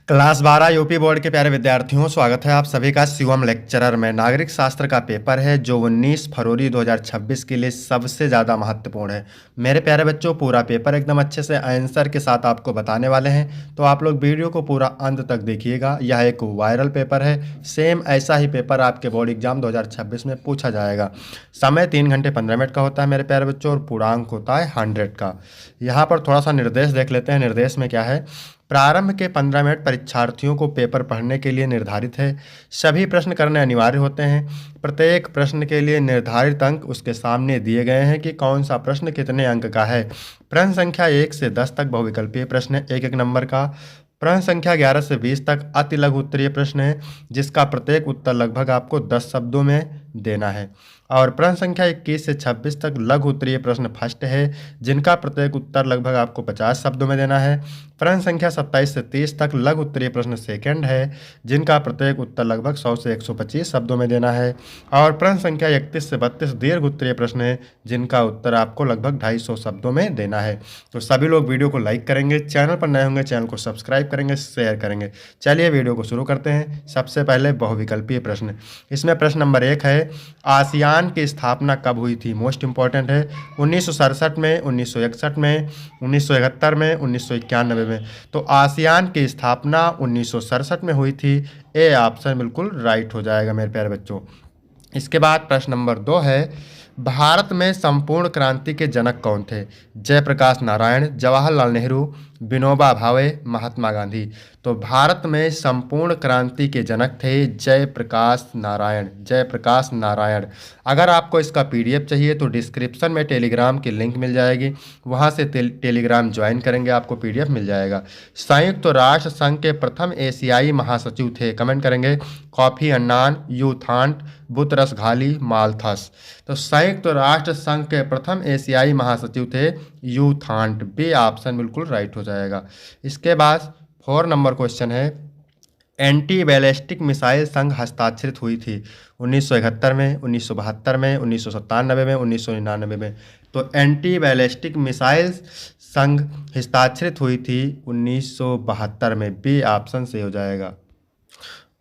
Class 12 UP board के प्यारे विद्यार्थियों, स्वागत है आप सभी का शिवम लेक्चरर में। नागरिक शास्त्र का पेपर है जो 19 फरवरी 2026 के लिए सबसे ज़्यादा महत्वपूर्ण है। मेरे प्यारे बच्चों, पूरा पेपर एकदम अच्छे से आंसर के साथ आपको बताने वाले हैं, तो आप लोग वीडियो को पूरा अंत तक देखिएगा। यह एक वायरल पेपर है, सेम ऐसा ही पेपर आपके बोर्ड एग्जाम 2026 में पूछा जाएगा। समय 3 घंटे 15 मिनट का होता है मेरे प्यारे बच्चों, और पूर्णांक होता है 100 का। यहाँ पर थोड़ा सा निर्देश देख लेते हैं। निर्देश में क्या है? प्रारंभ के 15 मिनट परीक्षार्थियों को पेपर पढ़ने के लिए निर्धारित है। सभी प्रश्न करने अनिवार्य होते हैं। प्रत्येक प्रश्न के लिए निर्धारित अंक उसके सामने दिए गए हैं कि कौन सा प्रश्न कितने अंक का है। प्रश्न संख्या 1 से 10 तक बहुविकल्पीय प्रश्न है, 1-1 नंबर का। प्रश्न संख्या 11 से 20 तक अति लघु उत्तरीय प्रश्न है, जिसका प्रत्येक उत्तर लगभग आपको 10 शब्दों में देना है। और प्रश्न संख्या 21 से 26 तक लघु उत्तरीय प्रश्न फर्स्ट है, जिनका प्रत्येक उत्तर लगभग आपको 50 शब्दों में देना है। प्रश्न संख्या 27 से 30 तक लघु उत्तरीय प्रश्न सेकंड है, जिनका प्रत्येक उत्तर लगभग 100 से 125 शब्दों में देना है। और प्रश्न संख्या 31 से 32 दीर्घ उत्तरीय प्रश्न है, जिनका उत्तर आपको लगभग 250 शब्दों में देना है। तो सभी लोग वीडियो को लाइक करेंगे, चैनल पर नए होंगे चैनल को सब्सक्राइब करेंगे, शेयर करेंगे। चलिए वीडियो को शुरू करते हैं। सबसे पहले बहुविकल्पीय प्रश्न। इसमें प्रश्न नंबर 1 है, आसियान की स्थापना कब हुई थी? मोस्ट इंपॉर्टेंट है। 1967 में, 1961 में, 1971 में, 1991 में। तो आसियान की स्थापना 1967 में हुई थी। ए ऑप्शन बिल्कुल राइट हो जाएगा मेरे प्यारे बच्चों। इसके बाद प्रश्न नंबर 2 है, भारत में संपूर्ण क्रांति के जनक कौन थे? जयप्रकाश नारायण, जवाहरलाल नेहरू, विनोबा भावे, महात्मा गांधी। तो भारत में संपूर्ण क्रांति के जनक थे जयप्रकाश नारायण। जयप्रकाश नारायण। अगर आपको इसका पीडीएफ चाहिए तो डिस्क्रिप्शन में टेलीग्राम की लिंक मिल जाएगी, वहां से टेलीग्राम ज्वाइन करेंगे, आपको पीडीएफ मिल जाएगा। संयुक्त राष्ट्र संघ के प्रथम एशियाई महासचिव थे? कमेंट करेंगे। Kofi Annan, U Thant, Boutros Ghali, Malthus. तो संयुक्त राष्ट्र संघ के प्रथम एशियाई महासचिव थे यू थांट। बी ऑप्शन बिल्कुल राइट हो जाएगा। इसके बाद 4 नंबर क्वेश्चन है, एंटी बैलिस्टिक मिसाइल संघ हस्ताक्षरित हुई थी 1971 में, 1972 में, 1997 में, 1999 में। तो एंटी बैलिस्टिक मिसाइल संघ हस्ताक्षरित हुई थी 1972 में। बी ऑप्शन से हो जाएगा।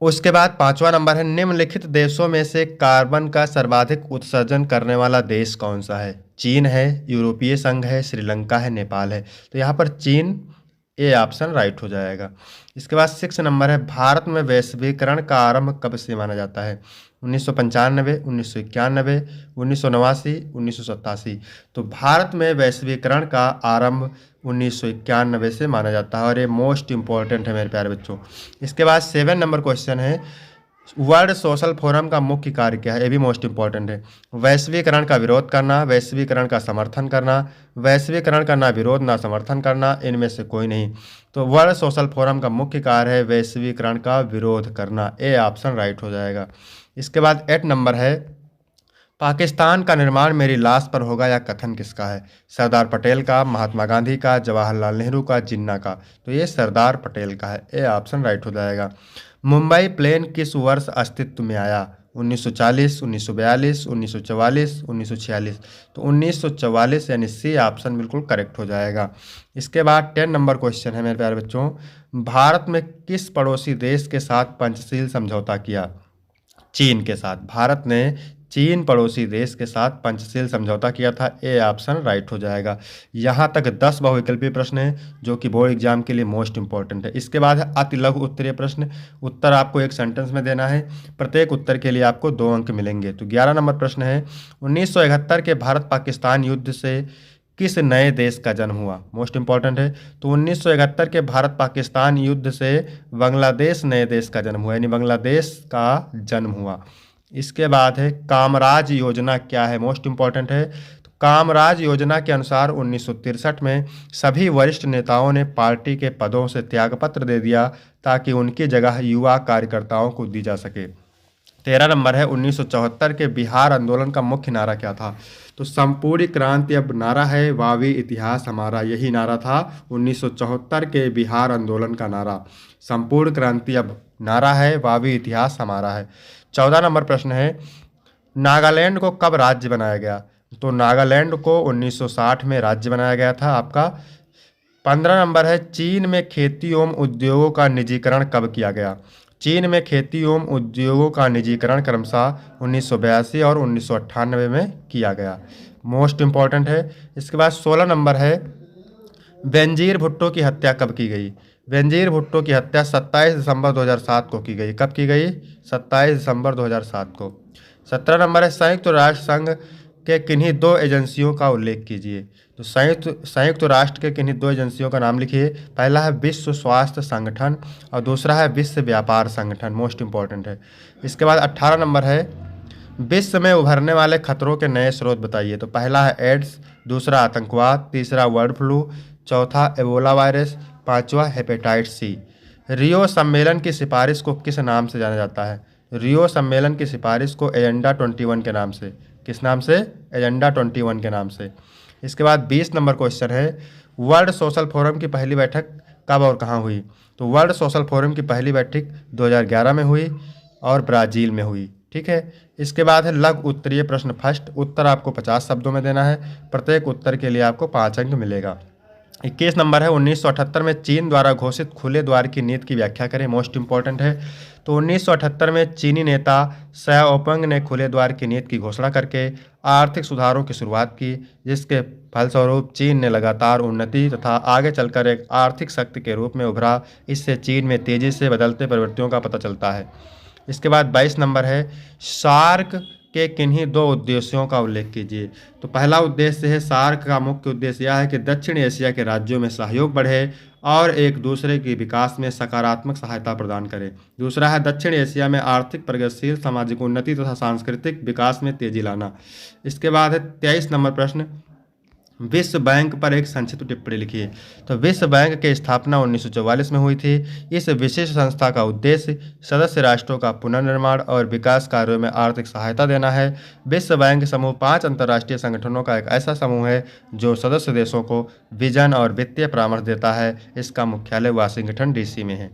उसके बाद 5वां नंबर है, निम्नलिखित देशों में से कार्बन का सर्वाधिक उत्सर्जन करने वाला देश कौन सा है? चीन है, यूरोपीय संघ है, श्रीलंका है, नेपाल है। तो यहाँ पर चीन, ए ऑप्शन राइट हो जाएगा। इसके बाद 6 नंबर है, भारत में वैश्वीकरण का आरंभ कब से माना जाता है? 1995, 1991, 1989, 1987। तो भारत में वैश्वीकरण का आरंभ 1991 से माना जाता है, और ये मोस्ट इंपॉर्टेंट है मेरे प्यारे बच्चों। इसके बाद 7 नंबर क्वेश्चन है, वर्ल्ड सोशल फोरम का मुख्य कार्य क्या है? ये भी मोस्ट इंपॉर्टेंट है। वैश्वीकरण का विरोध करना, वैश्वीकरण का समर्थन करना, वैश्वीकरण का ना विरोध ना समर्थन करना, इनमें से कोई नहीं। तो वर्ल्ड सोशल फोरम का मुख्य कार्य है वैश्वीकरण का विरोध करना। ए ऑप्शन राइट हो जाएगा। इसके बाद 8 नंबर है, पाकिस्तान का निर्माण मेरी लाश पर होगा, या कथन किसका है? सरदार पटेल का, महात्मा गांधी का, जवाहरलाल नेहरू का, जिन्ना का। तो ये सरदार पटेल का है। ए ऑप्शन राइट हो जाएगा। मुंबई प्लेन किस वर्ष अस्तित्व में आया? 1940, 1942, 1944, 1946। तो 1944 यानी सी ऑप्शन बिल्कुल करेक्ट हो जाएगा। इसके बाद 10 नंबर क्वेश्चन है मेरे प्यारे बच्चों, भारत में किस पड़ोसी देश के साथ पंचशील समझौता किया? चीन के साथ। भारत ने चीन पड़ोसी देश के साथ पंचशील समझौता किया था। ए ऑप्शन राइट हो जाएगा। यहाँ तक 10 बहुविकल्पीय प्रश्न हैं जो कि बोर्ड एग्जाम के लिए मोस्ट इंपॉर्टेंट है। इसके बाद है अति लघु उत्तरीय प्रश्न। उत्तर आपको एक सेंटेंस में देना है। प्रत्येक उत्तर के लिए आपको 2 अंक मिलेंगे। तो 11 नंबर प्रश्न है, 1971 के भारत पाकिस्तान युद्ध से किस नए देश का जन्म हुआ? मोस्ट इंपॉर्टेंट है। तो 1971 के भारत पाकिस्तान युद्ध से बांग्लादेश नए देश का जन्म हुआ, यानी बांग्लादेश का जन्म हुआ। इसके बाद है, कामराज योजना क्या है? मोस्ट इंपॉर्टेंट है। तो कामराज योजना के अनुसार 1963 में सभी वरिष्ठ नेताओं ने पार्टी के पदों से त्यागपत्र दे दिया, ताकि उनकी जगह युवा कार्यकर्ताओं को दी जा सके। 13 नंबर है, 1974 के बिहार आंदोलन का मुख्य नारा क्या था? तो संपूर्ण क्रांति अब नारा है, वावी इतिहास हमारा। यही नारा था 1974 के बिहार आंदोलन का नारा। संपूर्ण क्रांति अब नारा है, वावी इतिहास हमारा है। 14 नंबर प्रश्न है, नागालैंड को कब राज्य बनाया गया? तो नागालैंड को 1960 में राज्य बनाया गया था आपका। 15 नंबर है चीन में खेती एवं उद्योगों का निजीकरण कब किया गया। चीन में खेती एवं उद्योगों का निजीकरण क्रमशः 1982 और 1998 में किया गया। मोस्ट इम्पॉर्टेंट है। इसके बाद 16 नंबर है बेनजीर भुट्टो की हत्या कब की गई। बेनजीर भुट्टो की हत्या 27 दिसंबर 2007 को की गई। कब की गई? 27 दिसंबर 2007 को। 17 नंबर है संयुक्त राष्ट्र संघ के किन्हीं दो एजेंसियों का उल्लेख कीजिए। तो संयुक्त राष्ट्र के किन्हीं दो एजेंसियों का नाम लिखिए। पहला है विश्व स्वास्थ्य संगठन और दूसरा है विश्व व्यापार संगठन। मोस्ट इम्पॉर्टेंट है। इसके बाद 18 नंबर है विश्व में उभरने वाले खतरों के नए स्रोत बताइए। तो पहला है एड्स, दूसरा आतंकवाद, तीसरा बर्ड फ्लू, चौथा एबोला वायरस, पांचवा हेपेटाइटिस सी। रियो सम्मेलन की सिफारिश को किस नाम से जाना जाता है? रियो सम्मेलन की सिफारिश को एजेंडा 21 के नाम से। किस नाम से? एजेंडा 21 के नाम से। इसके बाद 20 नंबर क्वेश्चन है वर्ल्ड सोशल फोरम की पहली बैठक कब और कहाँ हुई। तो वर्ल्ड सोशल फोरम की पहली बैठक 2011 में हुई और ब्राज़ील में हुई। ठीक है। इसके बाद है लघु उत्तरीय प्रश्न फर्स्ट। उत्तर आपको 50 शब्दों में देना है। प्रत्येक उत्तर के लिए आपको 5 अंक मिलेगा। 21 नंबर है 1978 में चीन द्वारा घोषित खुले द्वार की नीति की व्याख्या करें। मोस्ट इंपॉर्टेंट है। तो 1978 में चीनी नेता शाओपिंग ने खुले द्वार की नीति की घोषणा करके आर्थिक सुधारों की शुरुआत की, जिसके फलस्वरूप चीन ने लगातार उन्नति तथा आगे चलकर एक आर्थिक शक्ति के रूप में उभरा। इससे चीन में तेजी से बदलते प्रवृत्तियों का पता चलता है। इसके बाद 22 नंबर है सार्क के किन्हीं दो उद्देश्यों का उल्लेख कीजिए। तो पहला उद्देश्य है सार्क का मुख्य उद्देश्य यह है कि दक्षिण एशिया के राज्यों में सहयोग बढ़े और एक दूसरे के विकास में सकारात्मक सहायता प्रदान करे। दूसरा है दक्षिण एशिया में आर्थिक प्रगतिशील सामाजिक उन्नति तथा सांस्कृतिक विकास में तेजी लाना। इसके बाद है 23 नंबर प्रश्न विश्व बैंक पर एक संक्षिप्त टिप्पणी लिखिए। तो विश्व बैंक की स्थापना 1944 में हुई थी। इस विशेष संस्था का उद्देश्य सदस्य राष्ट्रों का पुनर्निर्माण और विकास कार्यों में आर्थिक सहायता देना है। विश्व बैंक समूह 5 अंतर्राष्ट्रीय संगठनों का एक ऐसा समूह है जो सदस्य देशों को विजन और वित्तीय परामर्श देता है। इसका मुख्यालय वाशिंगटन डीसी में है।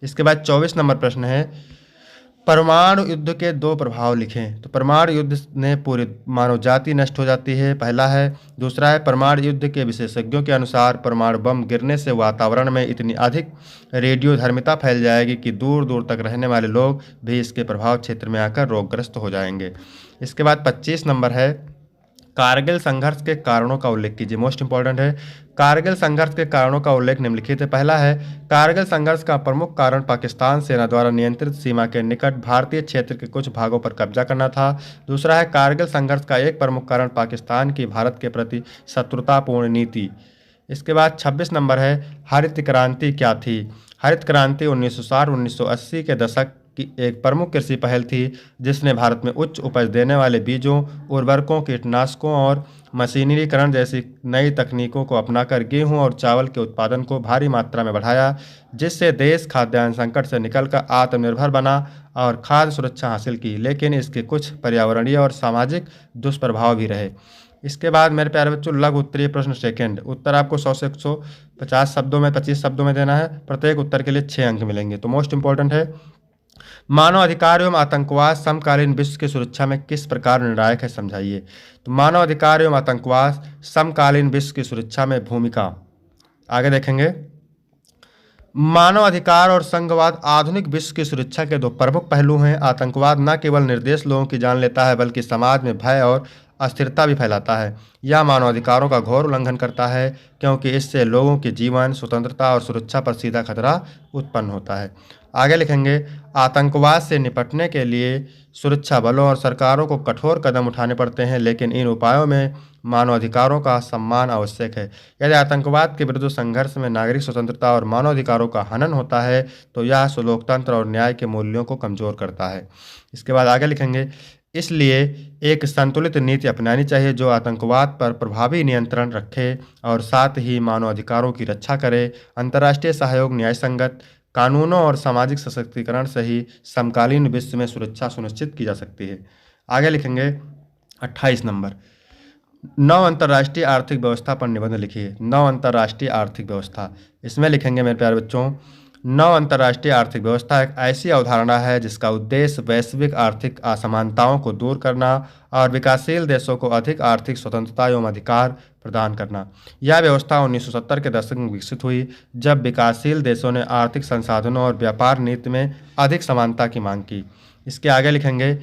इसके बाद 24 नंबर प्रश्न है परमाणु युद्ध के दो प्रभाव लिखें। तो परमाणु युद्ध ने पूरी मानव जाति नष्ट हो जाती है, पहला है। दूसरा है परमाणु युद्ध के विशेषज्ञों के अनुसार परमाणु बम गिरने से वातावरण में इतनी अधिक रेडियोधर्मिता फैल जाएगी कि दूर दूर तक रहने वाले लोग भी इसके प्रभाव क्षेत्र में आकर रोगग्रस्त हो जाएंगे। इसके बाद 25 नंबर है कारगिल संघर्ष के कारणों का उल्लेख कीजिए। मोस्ट इंपॉर्टेंट है। कारगिल संघर्ष के कारणों का उल्लेख निम्नलिखित है। पहला है कारगिल संघर्ष का प्रमुख कारण पाकिस्तान सेना द्वारा नियंत्रित सीमा के निकट भारतीय क्षेत्र के कुछ भागों पर कब्जा करना था। दूसरा है कारगिल संघर्ष का एक प्रमुख कारण पाकिस्तान की भारत के प्रति शत्रुतापूर्ण नीति। इसके बाद 26 नंबर है हरित क्रांति क्या थी। हरित क्रांति 1960-1980 के दशक की एक प्रमुख कृषि पहल थी जिसने भारत में उच्च उपज देने वाले बीजों, उर्वरकों, कीटनाशकों और मशीनरीकरण जैसी नई तकनीकों को अपनाकर गेहूं और चावल के उत्पादन को भारी मात्रा में बढ़ाया, जिससे देश खाद्यान्न संकट से निकलकर आत्मनिर्भर बना और खाद्य सुरक्षा हासिल की। लेकिन इसके कुछ पर्यावरणीय और सामाजिक दुष्प्रभाव भी रहे। इसके बाद मेरे प्यारे बच्चों लघु उत्तरीय प्रश्न सेकंड। उत्तर आपको 100 से 150 शब्दों में 25 शब्दों में देना है। प्रत्येक उत्तर के लिए 6 अंक मिलेंगे। तो मोस्ट इंपॉर्टेंट है मानव अधिकार एवं आतंकवाद समकालीन विश्व की सुरक्षा में किस प्रकार निर्णायक है, समझाइए। तो मानव अधिकार एवं आतंकवाद समकालीन विश्व की सुरक्षा में भूमिका आगे देखेंगे। मानव अधिकार और संघवाद आधुनिक विश्व की सुरक्षा के दो प्रमुख पहलू हैं। आतंकवाद न केवल निर्देश लोगों की जान लेता है बल्कि समाज में भय और अस्थिरता भी फैलाता है। यह मानवाधिकारों का घोर उल्लंघन करता है क्योंकि इससे लोगों के जीवन, स्वतंत्रता और सुरक्षा पर सीधा खतरा उत्पन्न होता है। आगे लिखेंगे आतंकवाद से निपटने के लिए सुरक्षा बलों और सरकारों को कठोर कदम उठाने पड़ते हैं, लेकिन इन उपायों में मानवाधिकारों का सम्मान आवश्यक है। यदि आतंकवाद के विरुद्ध संघर्ष में नागरिक स्वतंत्रता और मानवाधिकारों का हनन होता है तो यह लोकतंत्र और न्याय के मूल्यों को कमजोर करता है। इसके बाद आगे लिखेंगे इसलिए एक संतुलित नीति अपनानी चाहिए जो आतंकवाद पर प्रभावी नियंत्रण रखे और साथ ही मानवाधिकारों की रक्षा करे। अंतर्राष्ट्रीय सहयोग, न्याय संगत कानूनों और सामाजिक सशक्तिकरण से ही समकालीन विश्व में सुरक्षा सुनिश्चित की जा सकती है। आगे लिखेंगे 28 नंबर नव अंतर्राष्ट्रीय आर्थिक व्यवस्था पर निबंध लिखिए। नव अंतर्राष्ट्रीय आर्थिक व्यवस्था, इसमें लिखेंगे मेरे प्यारे बच्चों नव अंतर्राष्ट्रीय आर्थिक व्यवस्था एक ऐसी अवधारणा है जिसका उद्देश्य वैश्विक आर्थिक असमानताओं को दूर करना और विकासशील देशों को अधिक आर्थिक स्वतंत्रता एवं अधिकार प्रदान करना। यह व्यवस्था 1970 के दशक में विकसित हुई, जब विकासशील देशों ने आर्थिक संसाधनों और व्यापार नीति में अधिक समानता की मांग की। इसके आगे लिखेंगे,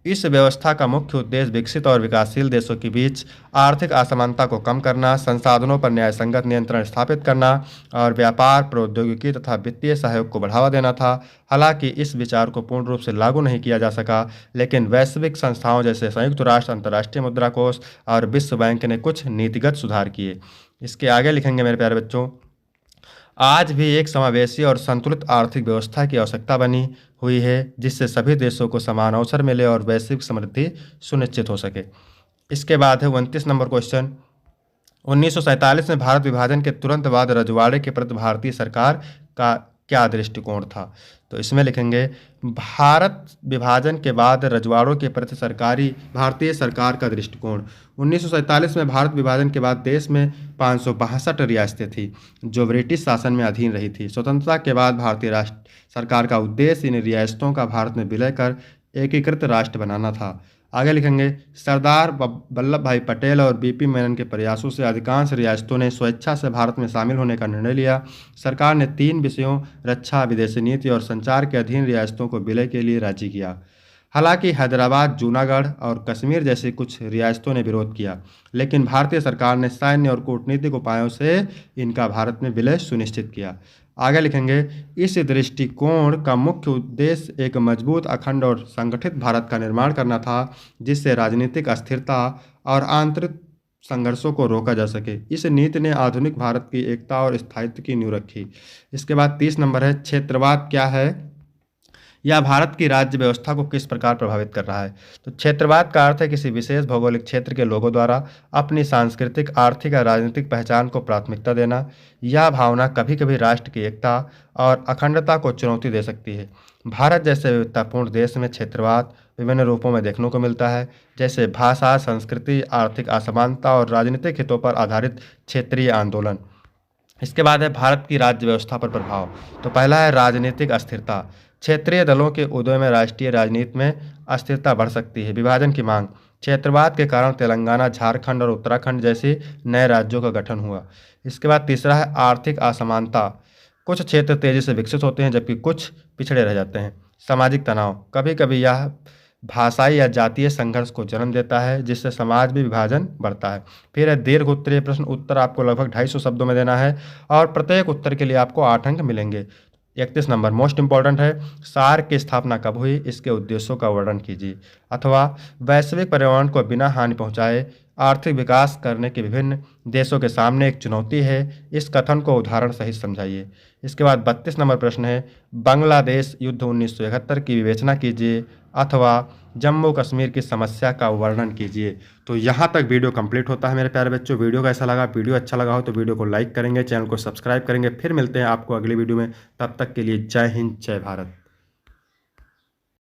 इस व्यवस्था का मुख्य उद्देश्य विकसित और विकासशील देशों के बीच आर्थिक असमानता को कम करना, संसाधनों पर न्यायसंगत नियंत्रण स्थापित करना और व्यापार, प्रौद्योगिकी तथा वित्तीय सहयोग को बढ़ावा देना था। हालांकि इस विचार को पूर्ण रूप से लागू नहीं किया जा सका, लेकिन वैश्विक संस्थाओं जैसे संयुक्त राष्ट्र, अंतर्राष्ट्रीय मुद्रा कोष और विश्व बैंक ने कुछ नीतिगत सुधार किए। इसके आगे लिखेंगे मेरे प्यारे बच्चों, आज भी एक समावेशी और संतुलित आर्थिक व्यवस्था की आवश्यकता बनी हुई है, जिससे सभी देशों को समान अवसर मिले और वैश्विक समृद्धि सुनिश्चित हो सके। इसके बाद है 29 नंबर क्वेश्चन। 1947 में भारत विभाजन के तुरंत बाद रजवाड़े के प्रति भारतीय सरकार का क्या दृष्टिकोण था? तो इसमें लिखेंगे, भारत विभाजन के बाद रजवाड़ों के प्रति भारतीय सरकार का दृष्टिकोण। 1947 में भारत विभाजन के बाद देश में 562 रियासतें थी जो ब्रिटिश शासन में अधीन रही थी। स्वतंत्रता के बाद भारतीय राष्ट्र सरकार का उद्देश्य इन रियासतों का भारत में विलय कर एकीकृत राष्ट्र बनाना था। आगे लिखेंगे, सरदार वल्लभ भाई पटेल और बीपी मेनन के प्रयासों से अधिकांश रियासतों ने स्वेच्छा से भारत में शामिल होने का निर्णय लिया। सरकार ने 3 विषयों रक्षा, विदेशी नीति और संचार के अधीन रियासतों को विलय के लिए राजी किया। हालांकि हैदराबाद, जूनागढ़ और कश्मीर जैसी कुछ रियासतों ने विरोध किया, लेकिन भारतीय सरकार ने सैन्य और कूटनीतिक उपायों से इनका भारत में विलय सुनिश्चित किया। आगे लिखेंगे, इस दृष्टिकोण का मुख्य उद्देश्य एक मजबूत, अखंड और संगठित भारत का निर्माण करना था, जिससे राजनीतिक अस्थिरता और आंतरिक संघर्षों को रोका जा सके। इस नीति ने आधुनिक भारत की एकता और स्थायित्व की नींव रखी। इसके बाद 30 नंबर है, क्षेत्रवाद क्या है? यह भारत की राज्य व्यवस्था को किस प्रकार प्रभावित कर रहा है? तो क्षेत्रवाद का अर्थ है किसी विशेष भौगोलिक क्षेत्र के लोगों द्वारा अपनी सांस्कृतिक, आर्थिक या राजनीतिक पहचान को प्राथमिकता देना। यह भावना कभी कभी राष्ट्र की एकता और अखंडता को चुनौती दे सकती है। भारत जैसे विविधतापूर्ण देश में क्षेत्रवाद विभिन्न रूपों में देखने को मिलता है, जैसे भाषा, संस्कृति, आर्थिक असमानता और राजनीतिक हितों पर आधारित क्षेत्रीय आंदोलन। इसके बाद है भारत की राज्य व्यवस्था पर प्रभाव। तो पहला है राजनीतिक अस्थिरता। क्षेत्रीय दलों के उदय में राष्ट्रीय राजनीति में अस्थिरता बढ़ सकती है। विभाजन की मांग। क्षेत्रवाद के कारण तेलंगाना, झारखंड और उत्तराखंड जैसे नए राज्यों का गठन हुआ। इसके बाद तीसरा है आर्थिक असमानता। कुछ क्षेत्र तेजी से विकसित होते हैं जबकि कुछ पिछड़े रह जाते हैं। सामाजिक तनाव। कभी कभी यह भाषाई या जातीय संघर्ष को जन्म देता है, जिससे समाज में विभाजन बढ़ता है। फिर है दीर्घ उत्तरीय प्रश्न। उत्तर आपको लगभग 250 शब्दों में देना है और प्रत्येक उत्तर के लिए आपको 8 अंक मिलेंगे। 31 नंबर मोस्ट इंपॉर्टेंट है, सार्क की स्थापना कब हुई? इसके उद्देश्यों का वर्णन कीजिए। अथवा वैश्विक पर्यावरण को बिना हानि पहुंचाए आर्थिक विकास करने के विभिन्न देशों के सामने एक चुनौती है, इस कथन को उदाहरण सहित समझाइए। इसके बाद 32 नंबर प्रश्न है, बांग्लादेश युद्ध 1971 की विवेचना कीजिए अथवा जम्मू कश्मीर की समस्या का वर्णन कीजिए। तो यहाँ तक वीडियो कंप्लीट होता है मेरे प्यारे बच्चों। वीडियो कैसा लगा? वीडियो अच्छा लगा हो तो वीडियो को लाइक करेंगे, चैनल को सब्सक्राइब करेंगे। फिर मिलते हैं आपको अगली वीडियो में, तब तक के लिए जय हिंद, जय भारत।